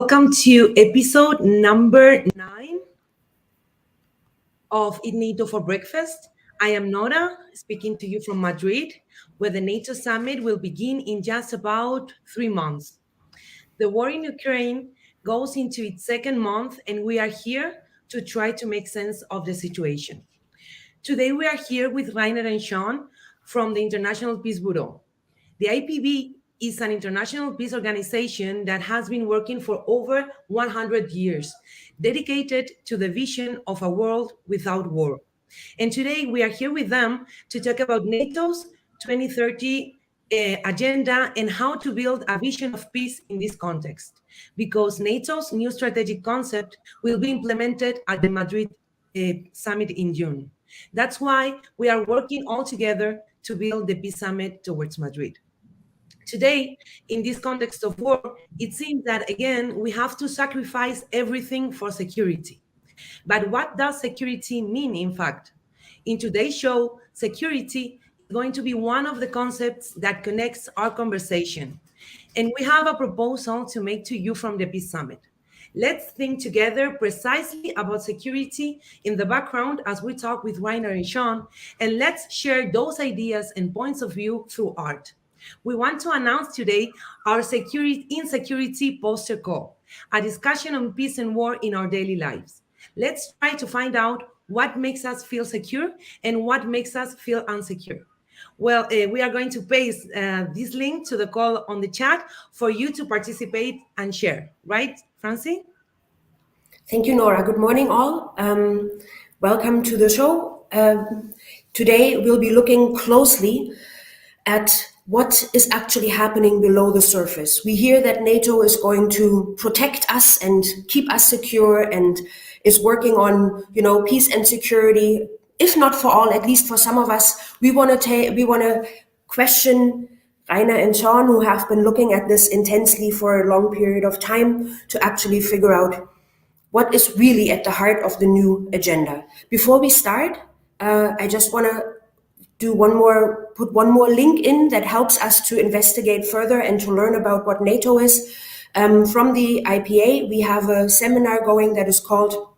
Welcome to episode number 9 of Eat NATO for Breakfast. I am Nora, speaking to you from Madrid, where the NATO summit will begin in just about 3 months. The war in Ukraine goes into its second month, and we are here to try to make sense of the situation. Today, we are here with Reiner and Sean from the International Peace Bureau. The IPB is an international peace organization that has been working for over 100 years, dedicated to the vision of a world without war. And today we are here with them to talk about NATO's 2030 agenda and how to build a vision of peace in this context, because NATO's new strategic concept will be implemented at the Madrid summit in June. That's why we are working all together to build the peace summit towards Madrid. Today, in this context of war, it seems that, again, we have to sacrifice everything for security. But what does security mean, in fact? In today's show, security is going to be one of the concepts that connects our conversation. And we have a proposal to make to you from the Peace Summit. Let's think together precisely about security in the background as we talk with Reiner and Sean, and let's share those ideas and points of view through art. We want to announce today our insecurity poster call, a discussion on peace and war in our daily lives. Let's try to find out what makes us feel secure and what makes us feel insecure. Well, we are going to paste this link to the call on the chat for you to participate and share. Right, Francie? Thank you, Nora. Good morning, all. Welcome to the show. Today, we'll be looking closely at what is actually happening below the surface. We hear that NATO is going to protect us and keep us secure and is working on, peace and security. If not for all, at least for some of us, we want to question Reiner and Sean, who have been looking at this intensely for a long period of time, to actually figure out what is really at the heart of the new agenda. Before we start, I just want to put one more link in that helps us to investigate further and to learn about what NATO is. From the IPA, we have a seminar going that is called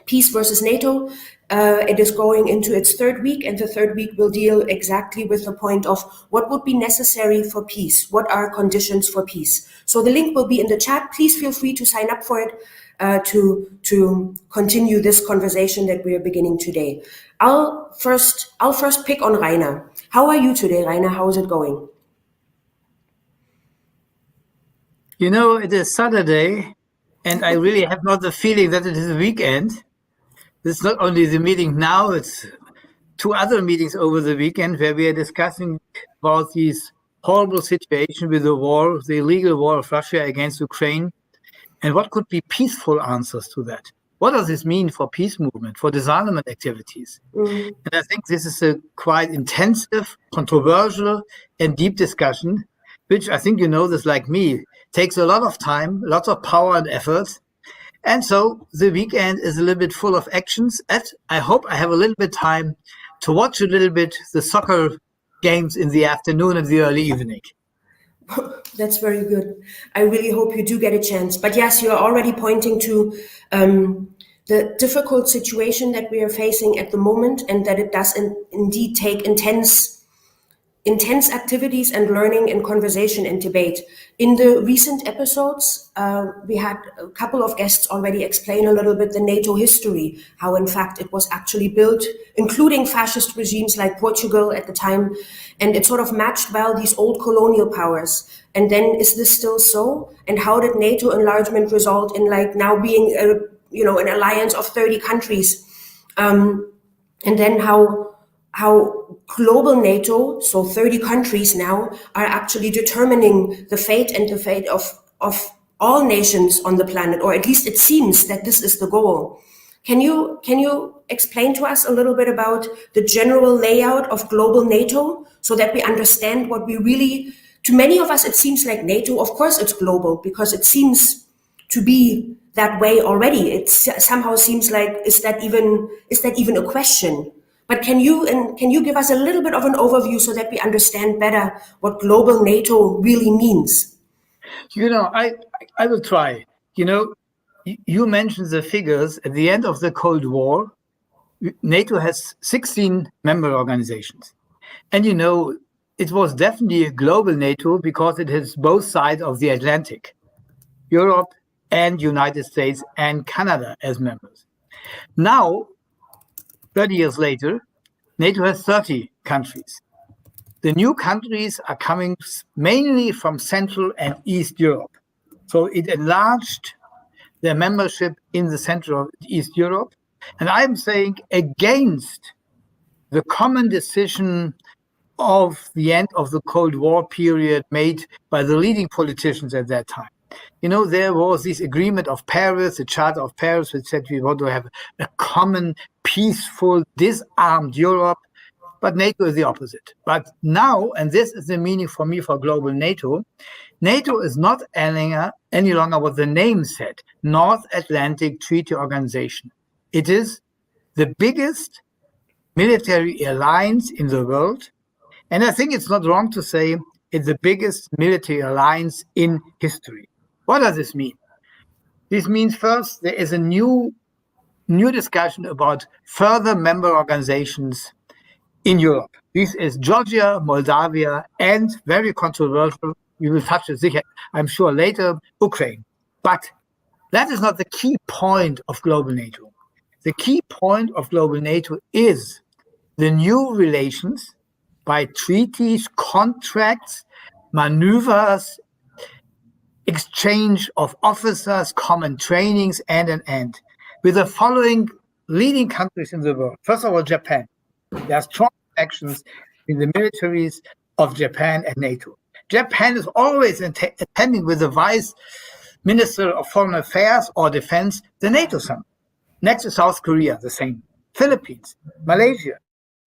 Peace versus NATO. It is going into its third week, and the third week will deal exactly with the point of what would be necessary for peace. What are conditions for peace? So the link will be in the chat. Please feel free to sign up for it to continue this conversation that we are beginning today. I'll first pick on Reiner. How are you today, Reiner? How is it going? It is Saturday, and I really have not the feeling that it is a weekend. This is not only the meeting now, it's 2 other meetings over the weekend where we are discussing about this horrible situation with the war, the illegal war of Russia against Ukraine, and what could be peaceful answers to that. What does this mean for peace movement, for disarmament activities? And I think this is a quite intensive, controversial, and deep discussion, which I think you know this like me, takes a lot of time, lots of power and effort. And so the weekend is a little bit full of actions. And I hope I have a little bit time to watch a little bit the soccer games in the afternoon and the early evening. That's very good. I really hope you do get a chance. But yes, you're already pointing to the difficult situation that we are facing at the moment, and that it does indeed take intense activities and learning and conversation and debate. In the recent episodes, we had a couple of guests already explain a little bit the NATO history, how in fact it was actually built, including fascist regimes like Portugal at the time, and it sort of matched well these old colonial powers. And then is this still so? And how did NATO enlargement result in now being an alliance of 30 countries? And then how global NATO, so 30 countries now, are actually determining the fate of all nations on the planet, or at least it seems that this is the goal. Can you explain to us a little bit about the general layout of global NATO so that we understand what we really, to many of us, it seems like NATO, of course it's global because it seems to be that way already. It somehow seems like, is that even a question? But can you give us a little bit of an overview so that we understand better what global NATO really means? I will try. You know, you mentioned the figures. At the end of the Cold War, NATO has 16 member organizations. And you know, it was definitely a global NATO because it has both sides of the Atlantic, Europe and United States and Canada as members. Now, 30 years later, NATO has 30 countries. The new countries are coming mainly from Central and East Europe. So it enlarged their membership in the Central and East Europe. And I'm saying against the common decision of the end of the Cold War period made by the leading politicians at that time. You know, there was this agreement of Paris, the Charter of Paris, which said we want to have a common, peaceful, disarmed Europe. But NATO is the opposite. But now, and this is the meaning for me for global NATO, NATO is not any longer what the name said, North Atlantic Treaty Organization. It is the biggest military alliance in the world. And I think it's not wrong to say it's the biggest military alliance in history. What does this mean? This means first, there is a new discussion about further member organizations in Europe. This is Georgia, Moldavia, and very controversial, we will touch it, I'm sure, later, Ukraine. But that is not the key point of global NATO. The key point of global NATO is the new relations by treaties, contracts, maneuvers, exchange of officers, common trainings, and with the following leading countries in the world. First of all, Japan. There are strong connections in the militaries of Japan and NATO. Japan is always attending with the Vice Minister of Foreign Affairs or Defense, the NATO summit. Next is South Korea, the same. Philippines, Malaysia,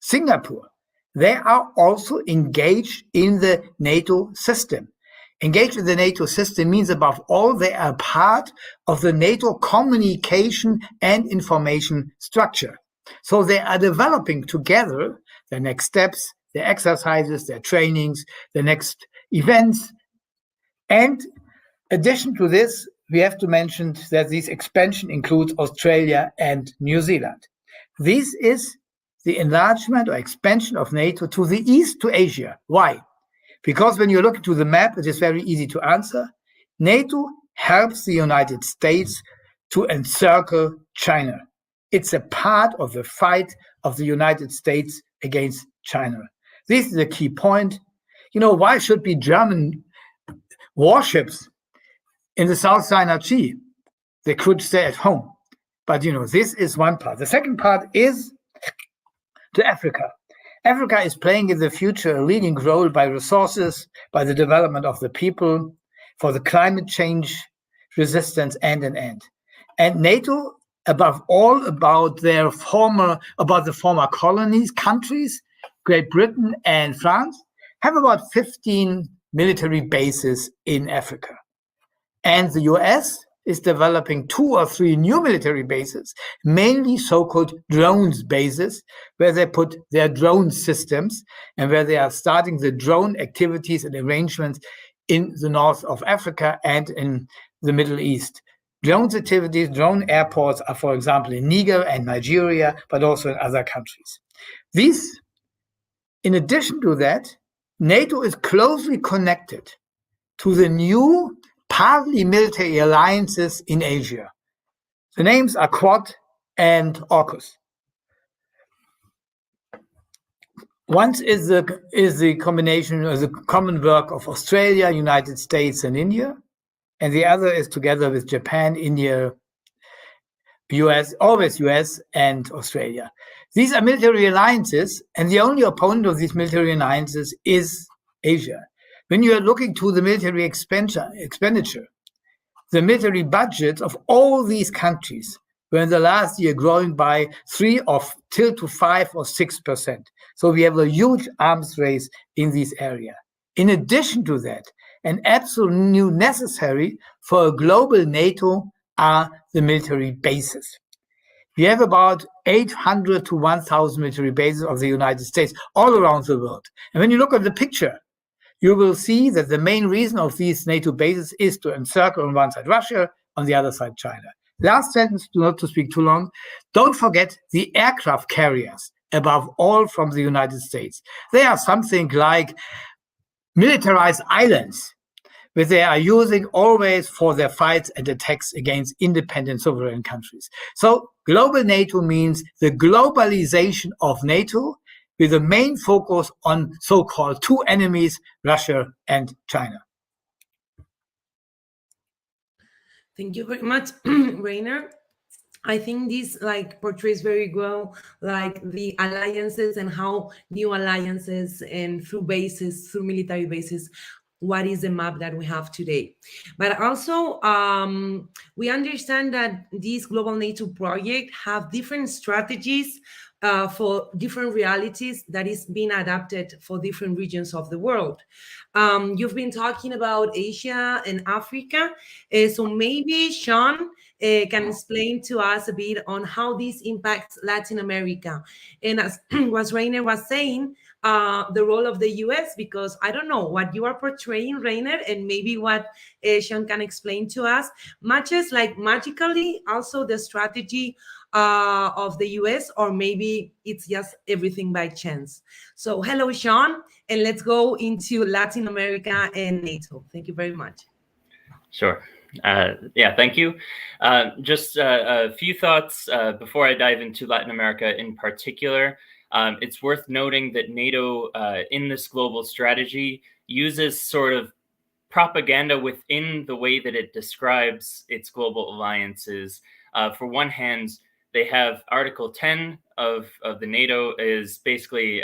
Singapore. They are also engaged in the NATO system. Engaged in the NATO system means, above all, they are part of the NATO communication and information structure. So they are developing together their next steps, their exercises, their trainings, the next events. And addition to this, we have to mention that this expansion includes Australia and New Zealand. This is the enlargement or expansion of NATO to the east, to Asia. Why? Because when you look to the map, it is very easy to answer. NATO helps the United States to encircle China. It's a part of the fight of the United States against China. This is a key point. You know, why should be German warships in the South China Sea? They could stay at home. But, you know, this is one part. The second part is to Africa. Africa is playing in the future a leading role by resources, by the development of the people, for the climate change resistance, and. And NATO, above all, about the former colonies, countries, Great Britain and France, have about 15 military bases in Africa. And the US is developing 2 or 3 new military bases, mainly so-called drones bases, where they put their drone systems and where they are starting the drone activities and arrangements in the north of Africa and in the Middle East. Drone activities, drone airports are, for example, in Niger and Nigeria, but also in other countries. In addition to that, NATO is closely connected to the new partly military alliances in Asia. The names are Quad and AUKUS. One is the combination of the common work of Australia, United States, and India, and the other is together with Japan, India, US, always US, and Australia. These are military alliances, and the only opponent of these military alliances is Asia. When you are looking to the military expenditure, the military budgets of all these countries were in the last year growing by 3 to 5 or 6%. So we have a huge arms race in this area. In addition to that, an absolute new necessary for a global NATO are the military bases. We have about 800 to 1,000 military bases of the United States all around the world. And when you look at the picture, you will see that the main reason of these NATO bases is to encircle on one side Russia, on the other side, China. Last sentence, not to speak too long. Don't forget the aircraft carriers, above all from the United States. They are something like militarized islands, which they are using always for their fights and attacks against independent sovereign countries. So global NATO means the globalization of NATO with the main focus on so-called two enemies, Russia and China. Thank you very much, Reiner. I think this portrays very well the alliances and how new alliances and through military bases, what is the map that we have today. But also we understand that this global NATO project have different strategies for different realities that is being adapted for different regions of the world. You've been talking about Asia and Africa, so maybe Sean can explain to us a bit on how this impacts Latin America. And as Reiner was saying, the role of the US, because I don't know what you are portraying, Reiner, and maybe what Sean can explain to us, matches magically also the strategy of the US, or maybe it's just everything by chance. So hello, Sean, and let's go into Latin America and NATO. Thank you very much. Sure. Yeah, thank you. Just a few thoughts before I dive into Latin America in particular. It's worth noting that NATO in this global strategy uses sort of propaganda within the way that it describes its global alliances. For one hand, they have Article 10 of the NATO is basically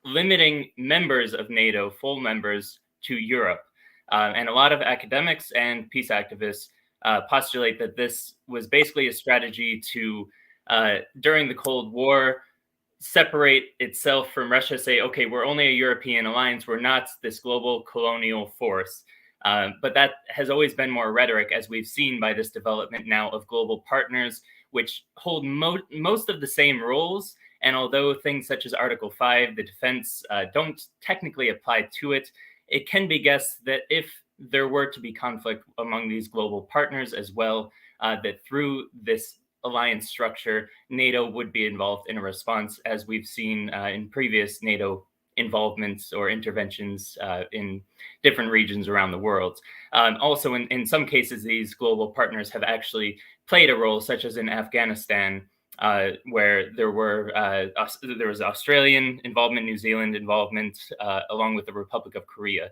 limiting members of NATO, full members, to Europe. And a lot of academics and peace activists postulate that this was basically a strategy to, during the Cold War, separate itself from Russia, say, okay, we're only a European alliance, we're not this global colonial force. But that has always been more rhetoric, as we've seen by this development now of global partners, which hold most of the same roles. And although things such as Article 5, the defense, don't technically apply to it, it can be guessed that if there were to be conflict among these global partners as well, that through this alliance structure, NATO would be involved in a response, as we've seen in previous NATO involvements or interventions in different regions around the world. Also, in some cases, these global partners have actually played a role, such as in Afghanistan, where there was Australian involvement, New Zealand involvement, along with the Republic of Korea.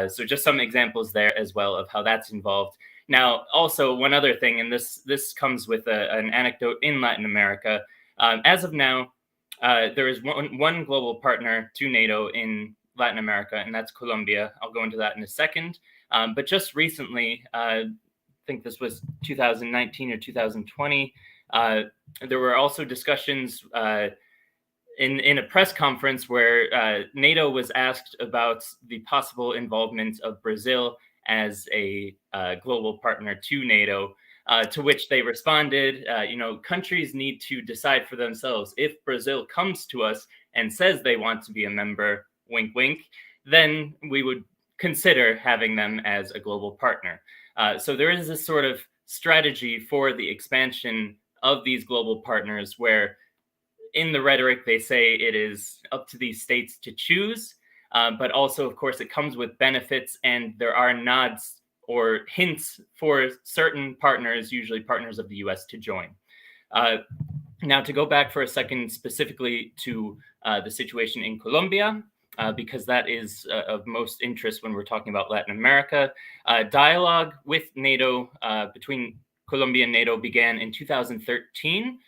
So just some examples there as well of how that's involved. Now, also one other thing, and this comes with an anecdote in Latin America. As of now, there is one global partner to NATO in Latin America, and that's Colombia. I'll go into that in a second. But just recently, I think this was 2019 or 2020, there were also discussions in a press conference where NATO was asked about the possible involvement of Brazil as a global partner to NATO, to which they responded, countries need to decide for themselves. If Brazil comes to us and says they want to be a member, wink, wink, then we would consider having them as a global partner. So there is this sort of strategy for the expansion of these global partners where in the rhetoric, they say it is up to these states to choose, but also, of course, it comes with benefits, and there are nods or hints for certain partners, usually partners of the US, to join. Now, to go back for a second specifically to the situation in Colombia, because that is of most interest when we're talking about Latin America. Dialogue with NATO, between Colombia and NATO, began in 2013.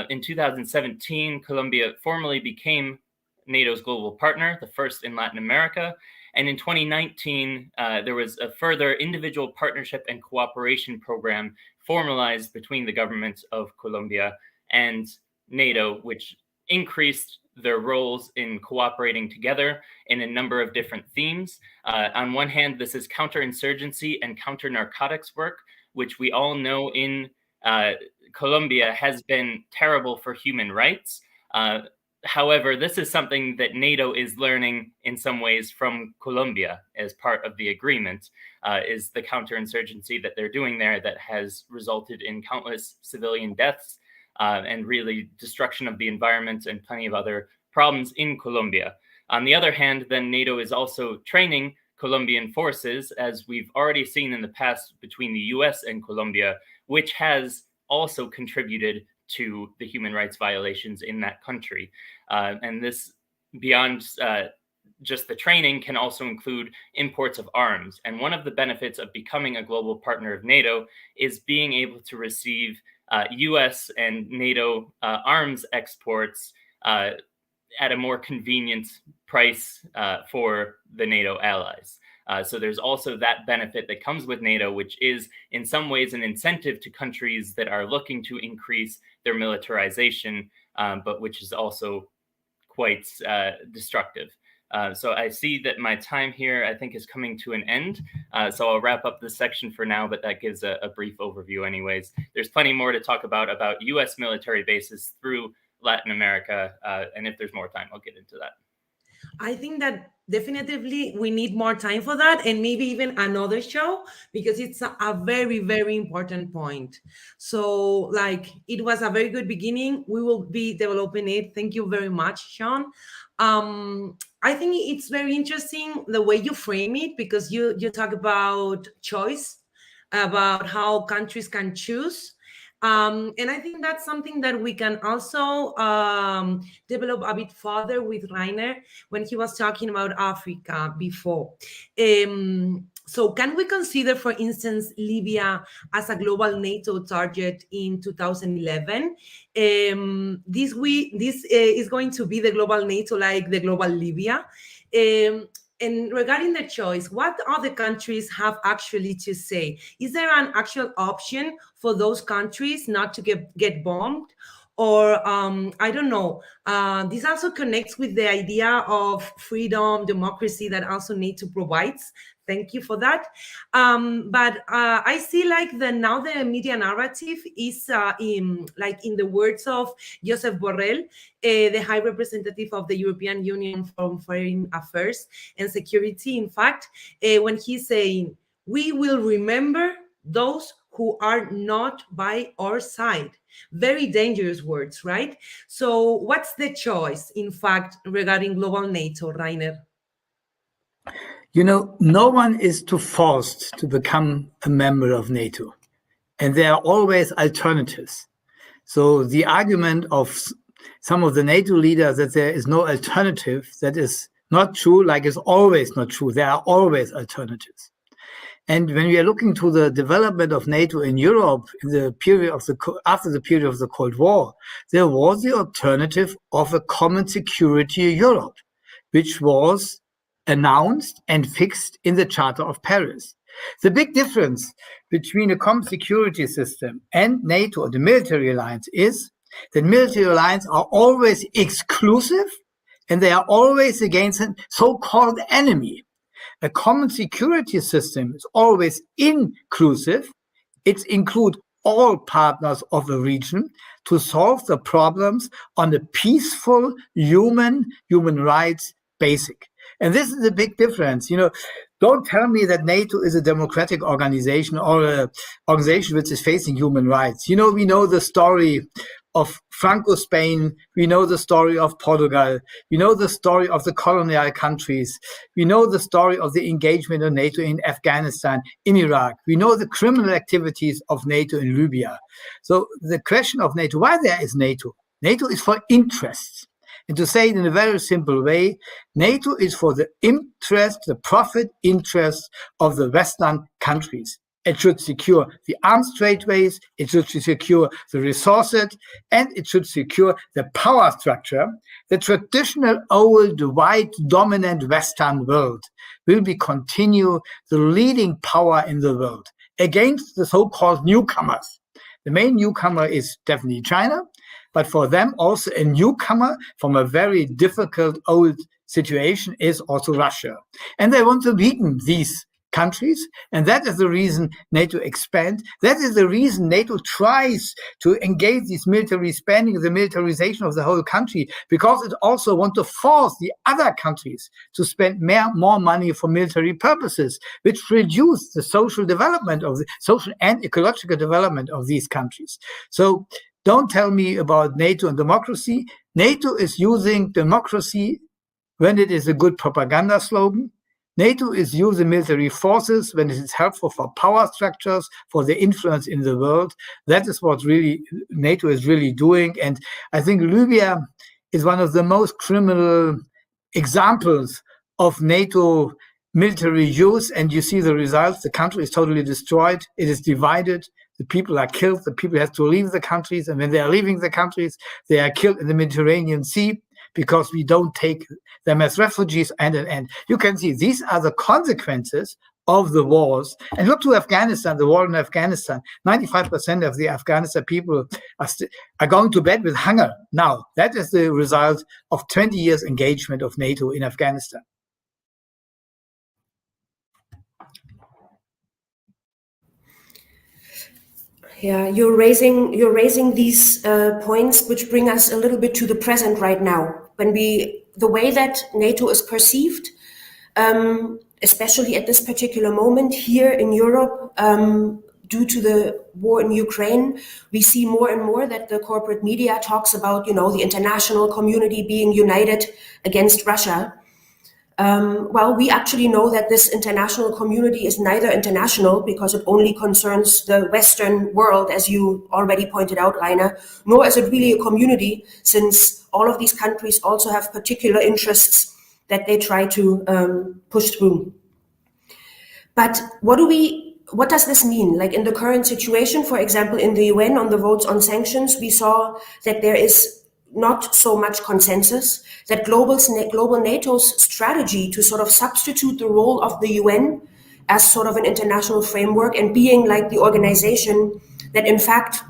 In 2017, Colombia formally became NATO's global partner, the first in Latin America. And in 2019, there was a further individual partnership and cooperation program formalized between the governments of Colombia and NATO, which increased their roles in cooperating together in a number of different themes. On one hand, this is counterinsurgency and counter-narcotics work, which we all know in Colombia has been terrible for human rights. However, this is something that NATO is learning in some ways from Colombia as part of the agreement, is the counterinsurgency that they're doing there that has resulted in countless civilian deaths and really destruction of the environment and plenty of other problems in Colombia. On the other hand, then NATO is also training Colombian forces, as we've already seen in the past between the US and Colombia, which has also contributed to the human rights violations in that country. And this, beyond just the training, can also include imports of arms. And one of the benefits of becoming a global partner of NATO is being able to receive US and NATO arms exports at a more convenient price for the NATO allies. So there's also that benefit that comes with NATO, which is in some ways an incentive to countries that are looking to increase their militarization, but which is also quite destructive. So I see that my time here, I think, is coming to an end. So I'll wrap up this section for now, but that gives a brief overview anyways. There's plenty more to talk about US military bases through Latin America. And if there's more time, I'll get into that. I think that definitely we need more time for that, and maybe even another show, because it's a very, very important point. So like, it was a very good beginning. We will be developing it. Thank you very much, Sean. I think it's very interesting the way you frame it, because you talk about choice, about how countries can choose. And I think that's something that we can also develop a bit further with Reiner when he was talking about Africa before. So can we consider, for instance, Libya as a global NATO target in 2011? This is going to be the global NATO, like the global Libya. And regarding the choice, what other countries have actually to say? Is there an actual option for those countries not to get bombed? Or I don't know. This also connects with the idea of freedom, democracy that also NATO provides. Thank you for that. But I see like now the media narrative is in the words of Josep Borrell, the High Representative of the European Union for Foreign Affairs and Security, in fact, when he's saying, we will remember those who are not by our side. Very dangerous words, right? So what's the choice, in fact, regarding global NATO, Reiner? You know, no one is too forced to become a member of NATO, and there are always alternatives. So the argument of some of the NATO leaders that there is no alternative, that is not true, like it's always not true. There are always alternatives. And when we are looking to the development of NATO in Europe in the period of after the period of the Cold War, there was the alternative of a common security Europe, which was announced and fixed in the Charter of Paris. The big difference between a common security system and NATO, the military alliance, is that military alliances are always exclusive and they are always against a so-called enemy. A common security system is always inclusive. It includes all partners of the region to solve the problems on a peaceful human rights basic. And this is a big difference. You know, don't tell me that NATO is a democratic organization or an organization which is facing human rights. You know, we know the story of Franco Spain. We know the story of Portugal. We know the story of the colonial countries. We know the story of the engagement of NATO in Afghanistan, in Iraq. We know the criminal activities of NATO in Libya. So the question of NATO, why there is NATO? NATO is for interests. And to say it in a very simple way, NATO is for the interest, the profit interest of the Western countries. It should secure the arms tradeways, it should secure the resources, and it should secure the power structure. The traditional old white dominant Western world will continue the leading power in the world against the so-called newcomers. The main newcomer is definitely China, but for them also a newcomer from a very difficult old situation is also Russia. And they want to weaken these countries. And that is the reason NATO expands. That is the reason NATO tries to engage this military spending, the militarization of the whole country, because it also wants to force the other countries to spend more money for military purposes, which reduce the social development of the social and ecological development of these countries. So don't tell me about NATO and democracy. NATO is using democracy when it is a good propaganda slogan. NATO is using military forces when it is helpful for power structures, for their influence in the world. That is what really NATO is really doing. And I think Libya is one of the most criminal examples of NATO military use. And you see the results. The country is totally destroyed. It is divided. The people are killed. The people have to leave the countries. And when they are leaving the countries, they are killed in the Mediterranean Sea, because we don't take them as refugees. And you can see these are the consequences of the wars. And look to Afghanistan, the war in Afghanistan. 95% of the Afghanistan people are going to bed with hunger now. That is the result of 20 years engagement of NATO in Afghanistan. Yeah, you're raising these points which bring us a little bit to the present right now. The way that NATO is perceived, especially at this particular moment here in Europe, due to the war in Ukraine, we see more and more that the corporate media talks about, the international community being united against Russia. Well, we actually know that this international community is neither international, because it only concerns the Western world, as you already pointed out, Reiner, nor is it really a community, since all of these countries also have particular interests that they try to push through. But what does this mean? Like in the current situation, for example, in the UN on the votes on sanctions, we saw that there is not so much consensus, that global NATO's strategy to sort of substitute the role of the UN as sort of an international framework and being like the organization that in fact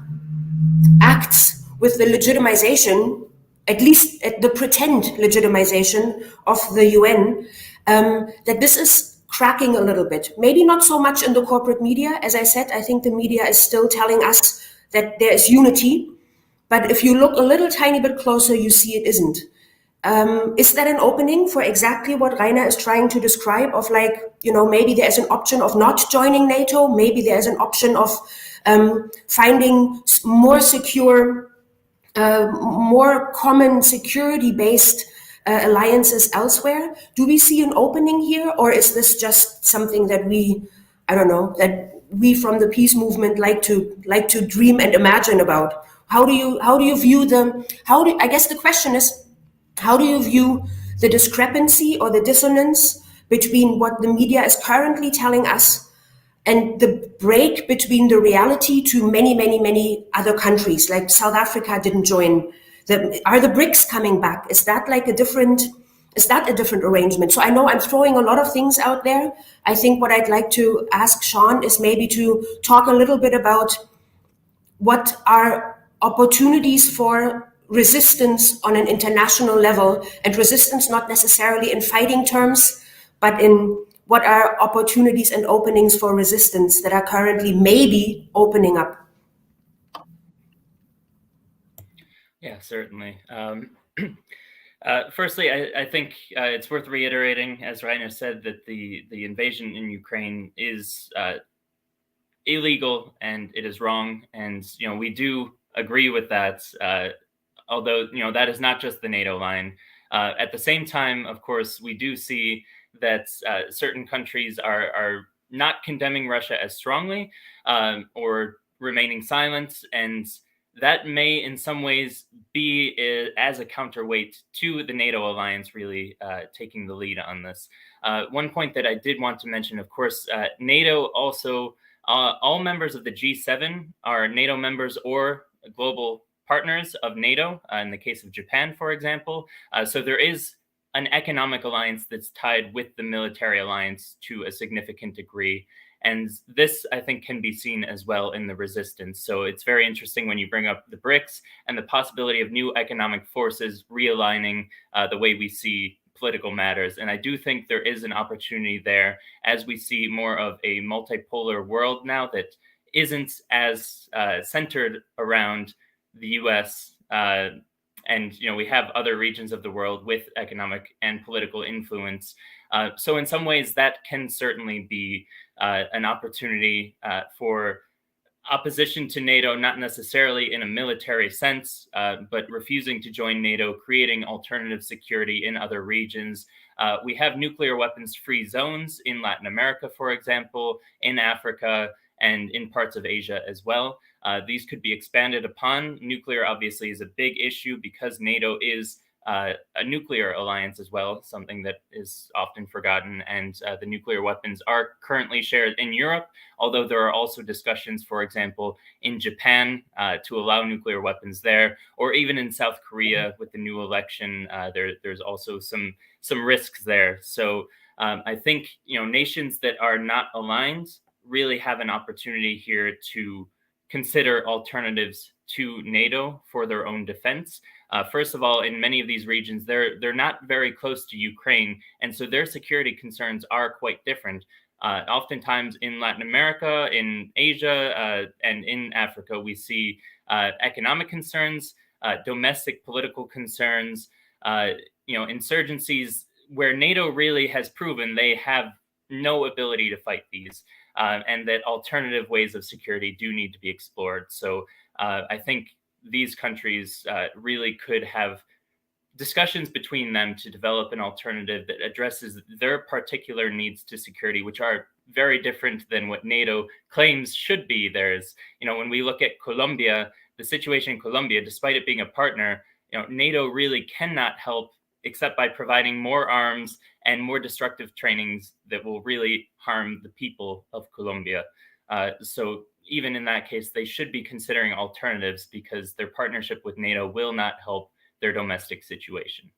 acts with the legitimization, at least at the pretend legitimization of the UN, that this is cracking a little bit. Maybe not so much in the corporate media. As I said, I think the media is still telling us that there is unity. But if you look a little tiny bit closer, you see it isn't. Is that an opening for exactly what Reiner is trying to describe, of like, maybe there's an option of not joining NATO, maybe there's an option of finding more secure, more common security-based alliances elsewhere? Do we see an opening here, or is this just something that that we from the peace movement like to dream and imagine about? How do you view I guess the question is, how do you view the discrepancy or the dissonance between what the media is currently telling us and the break between the reality to many, many, many other countries? Like South Africa didn't join. Are the BRICS coming back? Is that a different arrangement? So I know I'm throwing a lot of things out there. I think what I'd like to ask Sean is maybe to talk a little bit about what are opportunities for resistance on an international level, and resistance not necessarily in fighting terms, but in what are opportunities and openings for resistance that are currently maybe opening up. Yeah, certainly. Firstly, I think it's worth reiterating, as Reiner said, that the invasion in Ukraine is illegal and it is wrong, and we do agree with that. Although that is not just the NATO line. At the same time, of course, we do see that certain countries are not condemning Russia as strongly or remaining silent, and that may in some ways be as a counterweight to the NATO alliance really taking the lead on this. One point that I did want to mention, of course, NATO also, all members of the G7 are NATO members or global partners of NATO, in the case of Japan, for example. So there is an economic alliance that's tied with the military alliance to a significant degree. And this, I think, can be seen as well in the resistance. So it's very interesting when you bring up the BRICS and the possibility of new economic forces realigning the way we see political matters. And I do think there is an opportunity there as we see more of a multipolar world now that isn't as centered around the US. And we have other regions of the world with economic and political influence. So in some ways, that can certainly be an opportunity for opposition to NATO, not necessarily in a military sense, but refusing to join NATO, creating alternative security in other regions. We have nuclear weapons-free zones in Latin America, for example, in Africa, and in parts of Asia as well. These could be expanded upon. Nuclear obviously is a big issue because NATO is a nuclear alliance as well, something that is often forgotten. And the nuclear weapons are currently shared in Europe, although there are also discussions, for example, in Japan to allow nuclear weapons there, or even in South Korea with the new election. There's also some risks there. So I think nations that are not aligned really have an opportunity here to consider alternatives to NATO for their own defense. First of all, in many of these regions, they're not very close to Ukraine, and so their security concerns are quite different. Oftentimes in Latin America, in Asia, and in Africa, we see economic concerns, domestic political concerns, insurgencies where NATO really has proven they have no ability to fight these. And that alternative ways of security do need to be explored. So I think these countries really could have discussions between them to develop an alternative that addresses their particular needs to security, which are very different than what NATO claims should be theirs. When we look at Colombia, the situation in Colombia, despite it being a partner, NATO really cannot help except by providing more arms and more destructive trainings that will really harm the people of Colombia. So even in that case, they should be considering alternatives because their partnership with NATO will not help their domestic situation.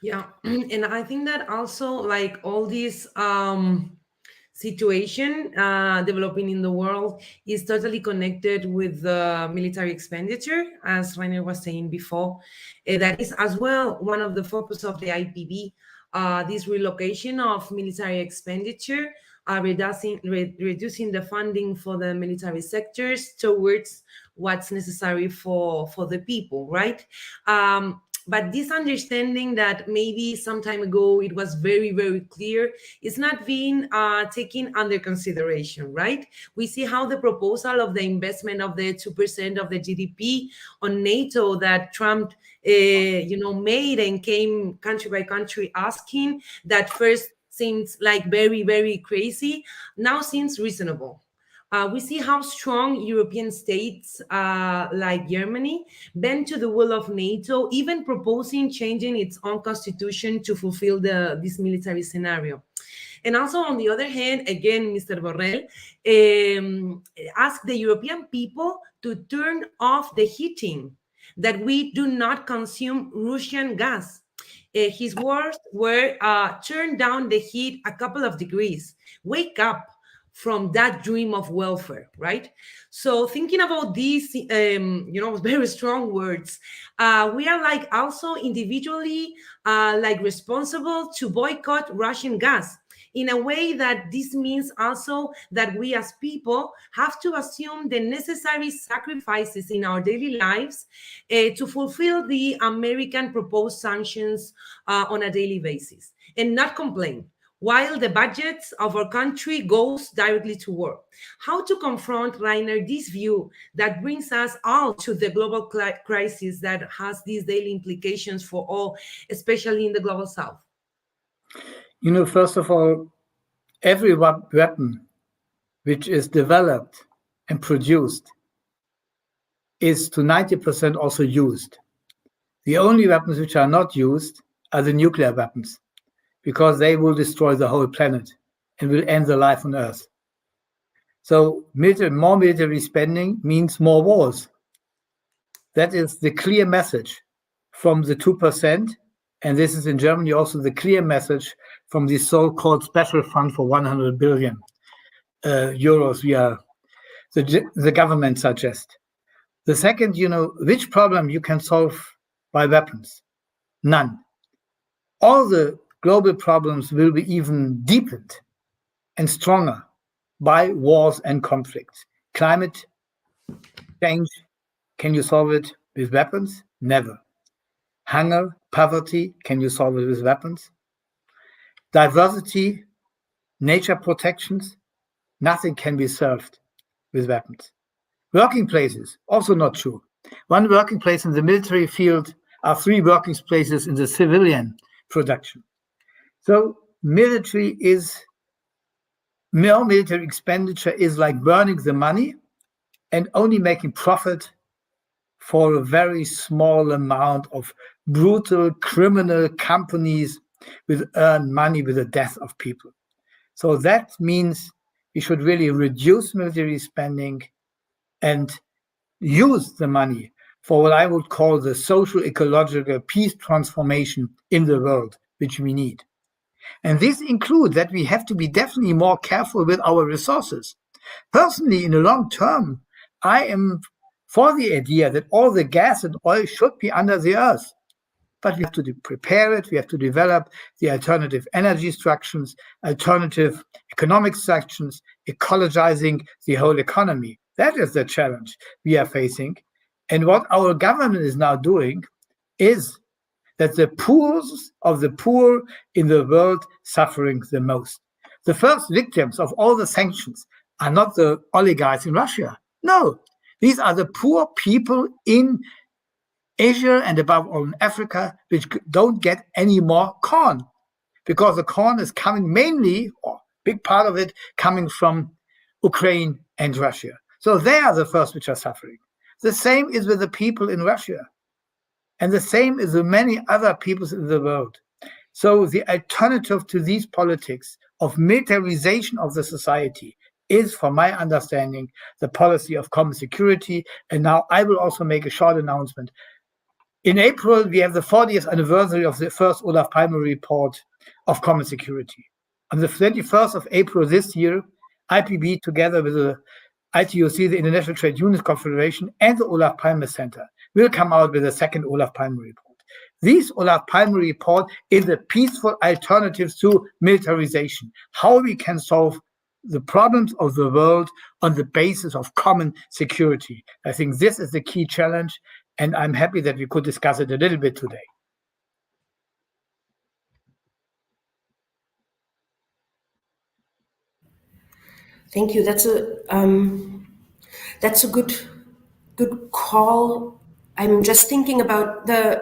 Yeah, and I think that also like all these situation developing in the world is totally connected with the military expenditure, as Reiner was saying before. That is as well one of the focus of the IPB, this relocation of military expenditure, reducing the funding for the military sectors towards what's necessary for the people, right? But this understanding that maybe some time ago it was very, very clear is not being taken under consideration, right? We see how the proposal of the investment of the 2% of the GDP on NATO that Trump made and came country by country asking, that first seems like very, very crazy, now seems reasonable. We see how strong European states like Germany bend to the will of NATO, even proposing changing its own constitution to fulfill this military scenario. And also, on the other hand, again, Mr. Borrell asked the European people to turn off the heating, that we do not consume Russian gas. His words were, turn down the heat a couple of degrees, wake up from that dream of welfare, right? So thinking about these, very strong words, we are like also individually responsible to boycott Russian gas, in a way that this means also that we as people have to assume the necessary sacrifices in our daily lives to fulfill the American proposed sanctions on a daily basis and not complain, while the budgets of our country goes directly to war. How to confront, Reiner, this view that brings us all to the global crisis that has these daily implications for all, especially in the global south? First of all, every weapon which is developed and produced is to 90% also used. The only weapons which are not used are the nuclear weapons, because they will destroy the whole planet and will end the life on Earth. So more military spending means more wars. That is the clear message from the 2%, and this is in Germany also the clear message from the so-called special fund for 100 billion euros the government suggests. The second, which problem you can solve by weapons? None. All the global problems will be even deepened and stronger by wars and conflicts. Climate change, can you solve it with weapons? Never. Hunger, poverty, can you solve it with weapons? Diversity, nature protections, nothing can be solved with weapons. Working places, also not true. One working place in the military field are 3 working places in the civilian production. So military expenditure is like burning the money and only making profit for a very small amount of brutal criminal companies with earn money with the death of people. So that means we should really reduce military spending and use the money for what I would call the social ecological peace transformation in the world, which we need. And this includes that we have to be definitely more careful with our resources. Personally, in the long term, I am for the idea that all the gas and oil should be under the earth. But we have to prepare it, we have to develop the alternative energy structures, alternative economic structures, ecologizing the whole economy. That is the challenge we are facing. And what our government is now doing is that the poor of the poor in the world suffering the most. The first victims of all the sanctions are not the oligarchs in Russia. No, these are the poor people in Asia and above all in Africa, which don't get any more corn, because the corn is coming mainly, or big part of it, coming from Ukraine and Russia. So they are the first which are suffering. The same is with the people in Russia. And the same is with many other peoples in the world. So the alternative to these politics of militarization of the society is, from my understanding, the policy of common security. And now I will also make a short announcement. In April, we have the 40th anniversary of the first Olaf Palme report of common security. On the 21st of April this year, IPB, together with the ITUC, the International Trade Unions Confederation, and the Olaf Palme Center, will come out with a second Olaf Palme report. This Olaf Palme report is a peaceful alternative to militarization, how we can solve the problems of the world on the basis of common security. I think this is the key challenge, and I'm happy that we could discuss it a little bit today. Thank you. That's a good call. I'm just thinking about the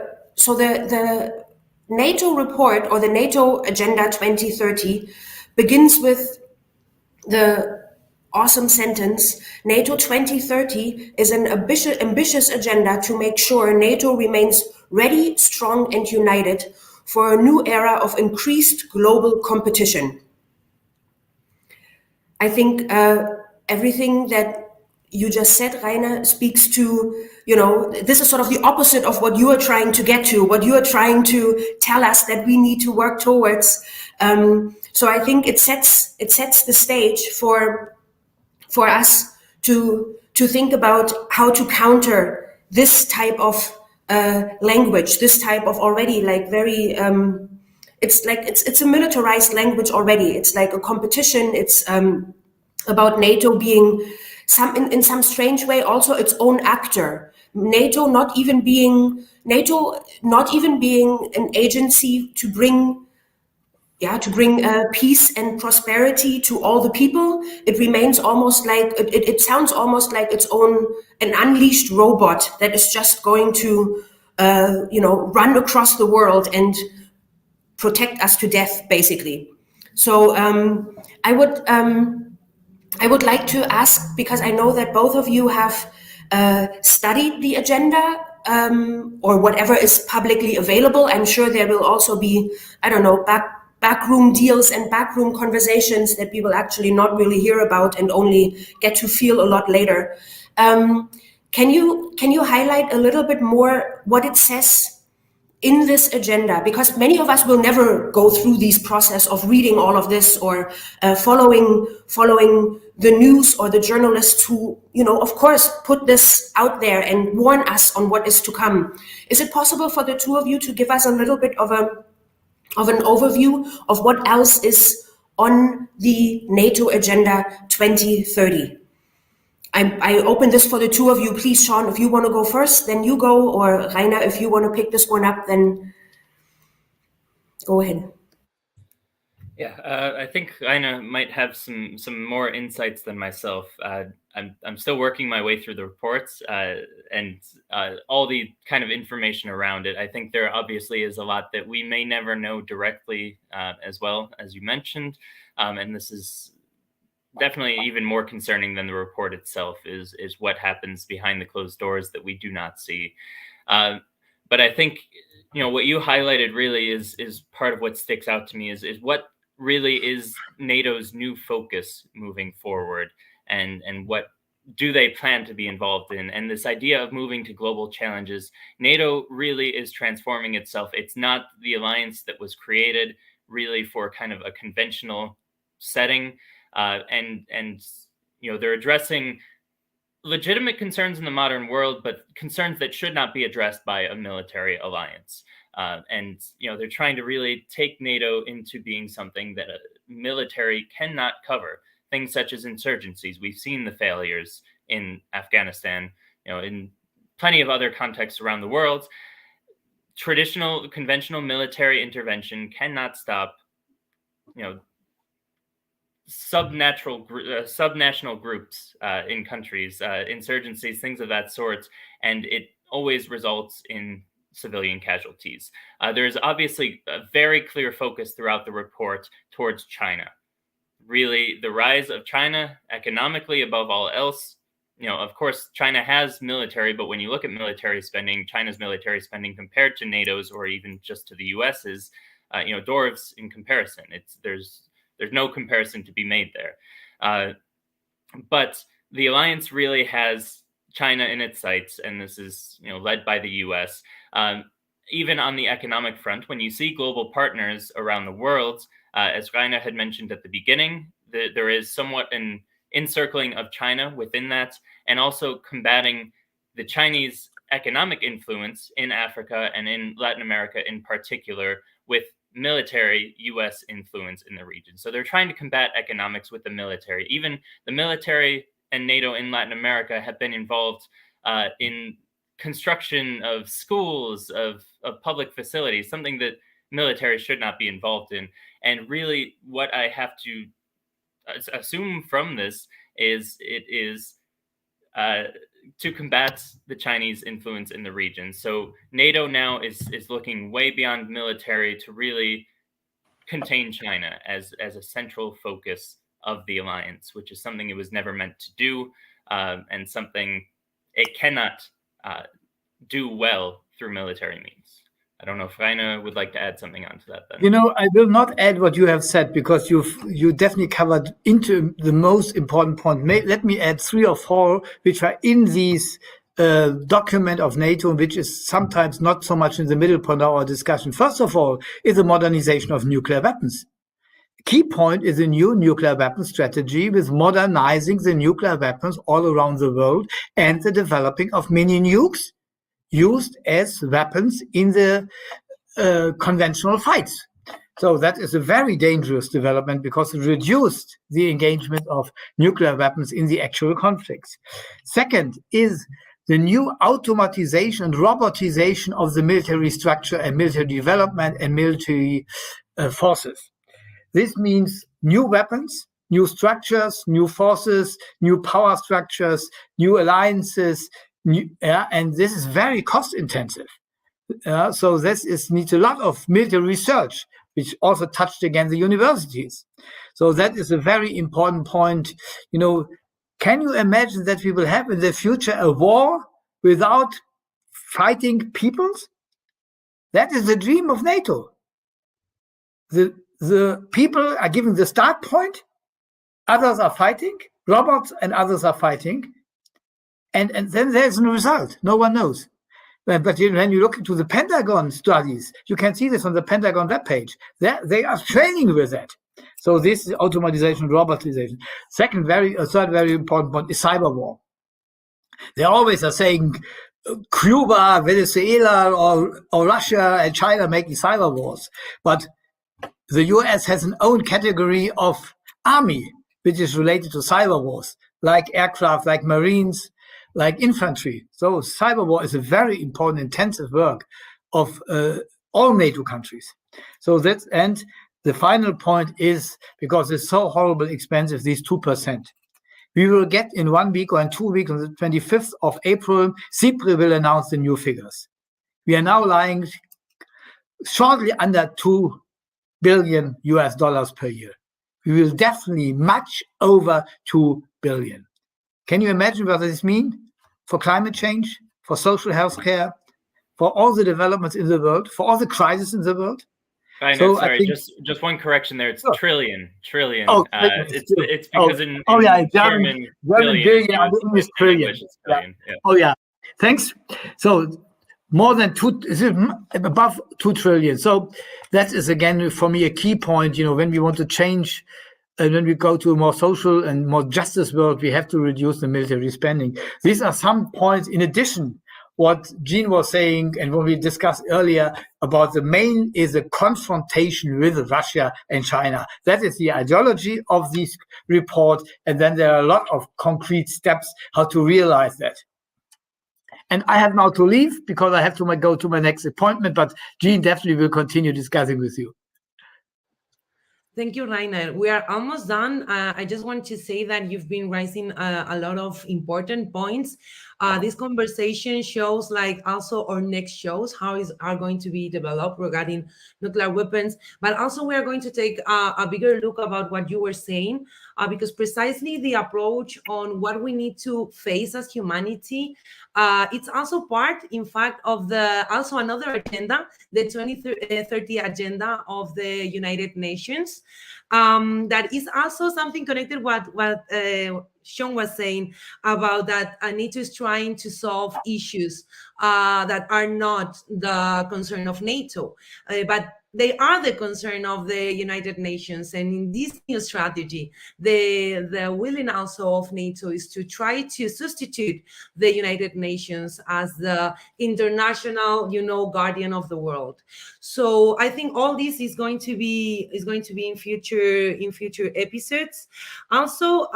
NATO report, or the NATO Agenda 2030, begins with the awesome sentence: NATO 2030 is an ambitious agenda to make sure NATO remains ready, strong, and united for a new era of increased global competition. I think everything that you just said, Reiner, speaks to, this is sort of the opposite of what you are trying to get to, what you are trying to tell us that we need to work towards. So I think it sets the stage for us to think about how to counter this type of language, this type of already like very, it's a militarized language already. It's like a competition. It's about NATO being in some strange way also its own actor. NATO not even being an agency to bring peace and prosperity to all the people. It remains almost like it sounds almost like its own an unleashed robot that is just going to run across the world and protect us to death, basically. So I would like to ask, because I know that both of you have studied the agenda, or whatever is publicly available. I'm sure there will also be, backroom deals and backroom conversations that we will actually not really hear about and only get to feel a lot later. Can you highlight a little bit more what it says in this agenda, because many of us will never go through this process of reading all of this or following the news or the journalists who, of course, put this out there and warn us on what is to come. Is it possible for the two of you to give us a little bit of an overview of what else is on the NATO Agenda 2030? I open this for the two of you. Please, Sean, if you want to go first, then you go, or Reiner, if you want to pick this one up, then go ahead. Yeah, I think Reiner might have some more insights than myself. I'm still working my way through the reports and all the kind of information around it. I think there obviously is a lot that we may never know directly as well, as you mentioned, and this is definitely even more concerning than the report itself is what happens behind the closed doors that we do not see. But I think, what you highlighted really is part of what sticks out to me is what really is NATO's new focus moving forward, and what do they plan to be involved in? And this idea of moving to global challenges, NATO really is transforming itself. It's not the alliance that was created really for kind of a conventional setting. And they're addressing legitimate concerns in the modern world, but concerns that should not be addressed by a military alliance. And they're trying to really take NATO into being something that a military cannot cover. Things such as insurgencies. We've seen the failures in Afghanistan, in plenty of other contexts around the world. Traditional, conventional military intervention cannot stop, subnational groups in countries, insurgencies, things of that sort, and it always results in civilian casualties. There's obviously a very clear focus throughout the report towards China. Really, the rise of China economically above all else. Of course, China has military, but when you look at military spending, China's military spending compared to NATO's or even just to the US is, dwarfs in comparison. There's no comparison to be made there. But the alliance really has China in its sights, and this is led by the US. Even on the economic front, when you see global partners around the world, as Reiner had mentioned at the beginning, there is somewhat an encircling of China within that, and also combating the Chinese economic influence in Africa and in Latin America in particular with military US influence in the region. So they're trying to combat economics with the military. Even the military and NATO in Latin America have been involved in construction of schools, of public facilities, something that military should not be involved in. And really what I have to assume from this is it is to combat the Chinese influence in the region. So NATO now is looking way beyond military to really contain China as a central focus of the alliance, which is something it was never meant to do, and something it cannot do well through military means. I don't know if Reiner would like to add something onto that then. I will not add what you have said because you definitely covered into the most important point. Let me add 3 or 4 which are in this document of NATO, which is sometimes not so much in the middle point of our discussion. First of all, is the modernization of nuclear weapons. Key point is a new nuclear weapons strategy with modernizing the nuclear weapons all around the world and the developing of mini nukes used as weapons in the conventional fights. So that is a very dangerous development because it reduced the engagement of nuclear weapons in the actual conflicts. Second is the new automatization and robotization of the military structure and military development and military forces. This means new weapons, new structures, new forces, new power structures, new alliances, and this is very cost intensive. So this needs a lot of military research, which also touched again the universities. So that is a very important point. Can you imagine that we will have in the future a war without fighting peoples? That is the dream of NATO. The people are given the start point, others are fighting, robots and others are fighting, and then there's no result. No one knows. But when you look into the Pentagon studies, you can see this on the Pentagon webpage. They are training with that. So this is automatization, robotization. Third very important point is cyber war. They always are saying Cuba, Venezuela, or Russia and China making cyber wars. But the US has an own category of army, which is related to cyber wars, like aircraft, like Marines, like infantry. So cyber war is a very important, intensive work of all NATO countries. So and the final point is, because it's so horrible expensive, these 2%. We will get in 1 week or in 2 weeks, on the 25th of April, CIPRE will announce the new figures. We are now lying shortly under $2 billion per year. We will definitely much over 2 billion. Can you imagine what this means for climate change, for social health care, for all the developments in the world, for all the crises in the world? Sorry, just one correction there. It's trillion. Oh, it's because in German billion, English trillion. Billion. Yeah. Oh yeah, thanks. So more than above 2 trillion. So that is again for me a key point. When we want to change, and when we go to a more social and more justice world, we have to reduce the military spending. These are some points in addition. What Jean was saying and what we discussed earlier about the main is a confrontation with Russia and China. That is the ideology of this report. And then there are a lot of concrete steps how to realize that. And I have now to leave because I have to go to my next appointment, but Jean definitely will continue discussing with you. Thank you, Reiner. We are almost done. I just want to say that you've been raising a lot of important points. This conversation shows, like, also our next shows are going to be developed regarding nuclear weapons, but also we are going to take a bigger look about what you were saying, because precisely the approach on what we need to face as humanity, it's also part, in fact, of also another agenda, the 2030 agenda of the United Nations. That is also something connected what Sean was saying about that NATO is trying to solve issues that are not the concern of NATO, but they are the concern of the United Nations. And in this new strategy, the willing also of NATO is to try to substitute the United Nations as the international, guardian of the world. So I think all this is going to be in future episodes. Also,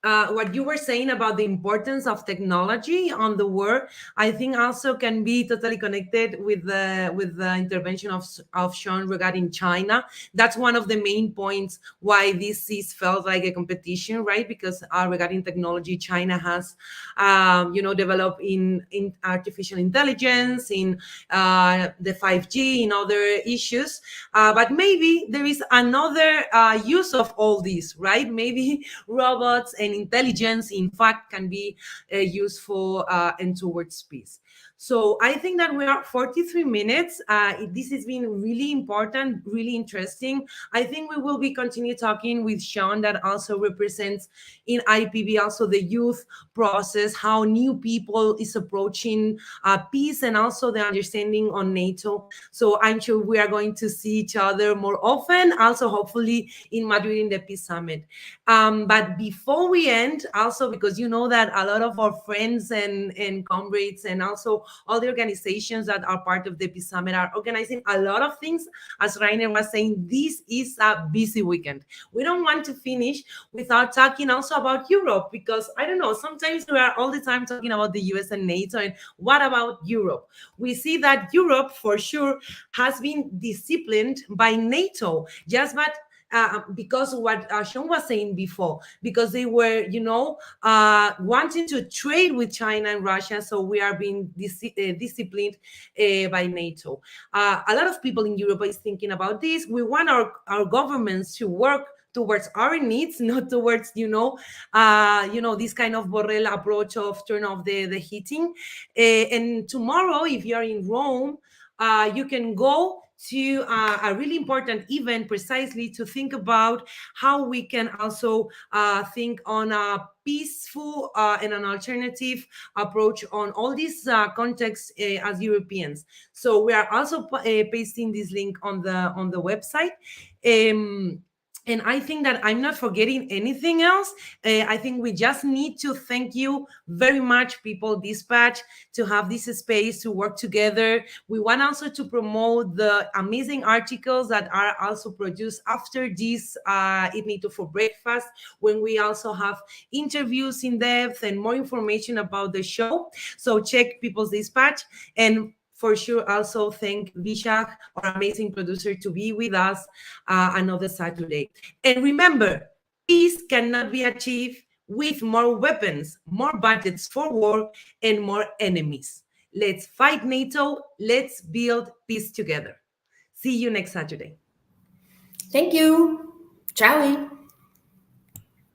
what you were saying about the importance of technology on the war, I think also can be totally connected with the intervention of Sean regarding China. That's one of the main points why this is felt like a competition, right? Because regarding technology, China has, developed in artificial intelligence, in the 5G, in other issues. But maybe there is another use of all this, right? Maybe robots and intelligence, in fact, can be useful and towards peace. So I think that we are 43 minutes. This has been really important, really interesting. I think we will be continue talking with Sean, that also represents in IPB also the youth process, how new people is approaching peace and also the understanding on NATO. So I'm sure we are going to see each other more often, also hopefully in Madrid in the Peace Summit. But before we end, also because you know that a lot of our friends and comrades and also all the organizations that are part of the Peace Summit are organizing a lot of things. As Reiner was saying, this is a busy weekend. We don't want to finish without talking also about Europe, because I don't know, sometimes we are all the time talking about the US and NATO, and what about Europe? We see that Europe for sure has been disciplined by NATO, because what Sean was saying before, because they were, wanting to trade with China and Russia. So we are being disciplined by NATO. A lot of people in Europe is thinking about this. We want our governments to work towards our needs, not towards, this kind of Borrell approach of turn off the heating. And tomorrow, if you're in Rome, you can go to a really important event precisely to think about how we can also think on a peaceful and an alternative approach on all these contexts as Europeans. So we are also pasting this link on the website. And I think that I'm not forgetting anything else. I think we just need to thank you very much, People Dispatch, to have this space to work together. We want also to promote the amazing articles that are also produced after this Eat NATO for Breakfast, when we also have interviews in depth and more information about the show. So check People's Dispatch. And for sure, also thank Vishak, our amazing producer, to be with us another Saturday. And remember, peace cannot be achieved with more weapons, more budgets for war, and more enemies. Let's fight NATO. Let's build peace together. See you next Saturday. Thank you. Ciao.